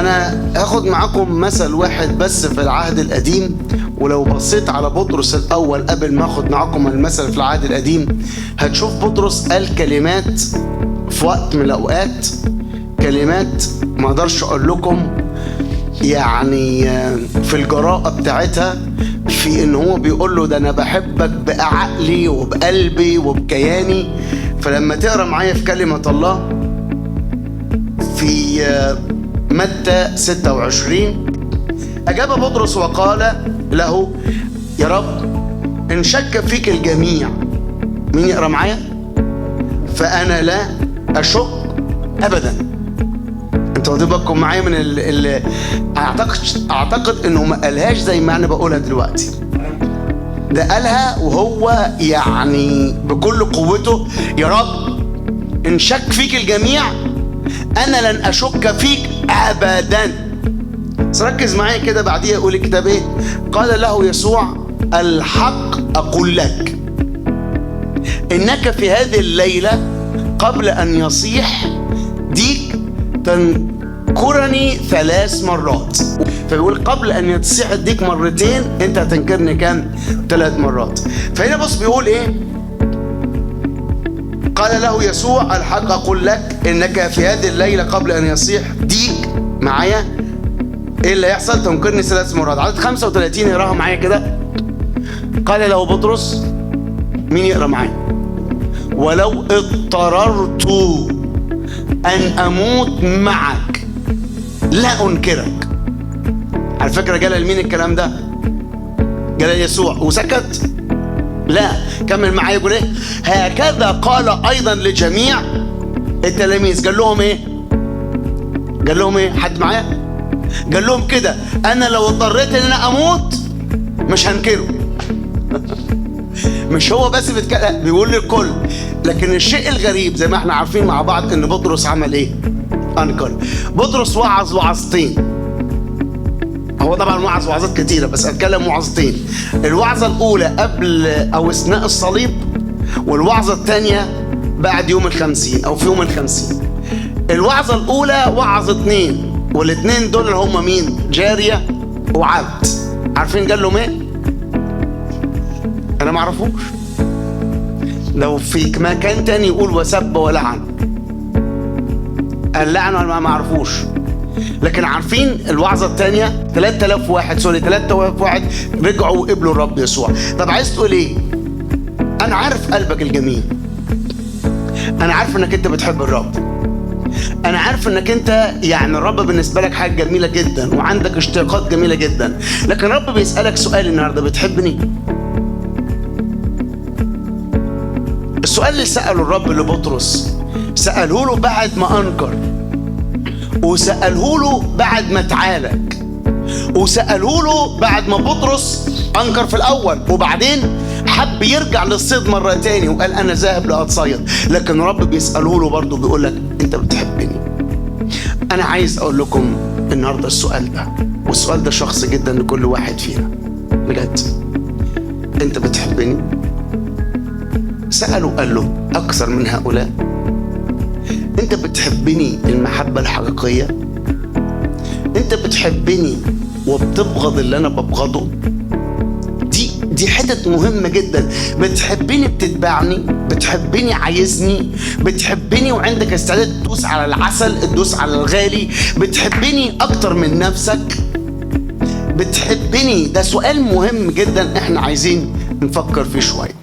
أنا هاخد معاكم مثل واحد بس في العهد القديم، ولو بصيت على بطرس الأول قبل ما أخد معاكم المثل في العهد القديم هتشوف بطرس قال كلمات في وقت من الأوقات، كلمات ما أقدرش أقول لكم يعني في الجراءة بتاعتها، في إن هو بيقول له ده أنا بحبك بعقلي وبقلبي وبكياني. فلما تقرأ معايا في كلمة الله في متى 26، أجاب بطرس وقال له يا رب إن شك فيك الجميع، مين يقرأ معايا؟ فأنا لا أشك أبدا. انتوا واخدين بالكم معايا من اللي أعتقد إنه ما قالهاش زي ما أنا بقولها دلوقتي، ده قالها وهو يعني بكل قوته، يا رب إن شك فيك الجميع أنا لن أشك فيك أبدا. بس ركز معايا كده، بعديها يقول الكتاب إيه؟ قال له يسوع الحق أقول لك إنك في هذه الليلة قبل أن يصيح ديك تنكرني 3 مرات. فبيقول قبل أن يصيح الديك مرتين أنت هتنكرني كام؟ 3 مرات. فهنا بص بيقول إيه؟ قال له يسوع الحق أقول لك إنك في هذه الليلة قبل أن يصيح ديك، معايا إيه اللي يحصل؟ تنكرني 3 مرات. عدد 35 يقراها معايا كده. قال له بطرس، مين يقرأ معايا؟ ولو اضطررت أن أموت معك لا أنكرك. على فكرة جال لمين الكلام ده؟ جال يسوع وسكت؟ لا، كمل معايا يقول ايه؟ هكذا قال ايضا لجميع التلاميذ. قال لهم ايه؟ قال لهم ايه؟ حد معايا؟ قال لهم كده انا لو اضطريت ان انا اموت مش هنكره. مش هو بس بيتكلم، بيقول للكل. لكن الشيء الغريب زي ما احنا عارفين مع بعض ان بطرس عمل ايه؟ انكر. بطرس وعظ وعظتين. هو طبعا وعظ وعظات كتيرة بس هتكلم وعظتين. الوعظة الأولى قبل أو أثناء الصليب، والوعظة الثانية بعد يوم 50 أو في يوم 50. الوعظة الأولى وعظ 2، والاثنين دول هم مين؟ جارية وعبد. عارفين قال لهم إيه؟ أنا ما أعرفوش. لو في مكان تاني يقول وسب ولعن، قال لعن ولا ما أعرفوش. لكن عارفين الوعظة الثانية 3000 واحد رجعوا وقبلوا الرب يسوع. طب عايز تقول ايه؟ انا عارف قلبك الجميل، انا عارف انك انت بتحب الرب، انا عارف انك انت يعني الرب بالنسبة لك حاجة جميلة جدا وعندك اشتياقات جميلة جدا. لكن الرب بيسألك سؤال النهاردة، بتحبني؟ السؤال اللي سأله الرب لبطرس سأله له بعد ما أنكر، وسأله له بعد ما اتعالج، وسأله له بعد ما بطرس أنكر في الأول، وبعدين حب يرجع للصيد مرة تاني وقال أنا ذاهب لأتصيد. لكن الرب بيسأله له برضه بيقول لك أنت بتحبني؟ أنا عايز أقول لكم النهاردة السؤال ده، والسؤال ده شخصي جدا لكل واحد فينا بجد. أنت بتحبني؟ سأله قال له أكثر من هؤلاء؟ انت بتحبني المحبة الحقيقية؟ انت بتحبني وبتبغض اللي انا ببغضه؟ دي حتت مهمة جدا. بتحبني بتتبعني، بتحبني عايزني، بتحبني وعندك استعداد تدوس على العسل، تدوس على الغالي، بتحبني اكتر من نفسك، بتحبني؟ ده سؤال مهم جدا احنا عايزين نفكر فيه شوية.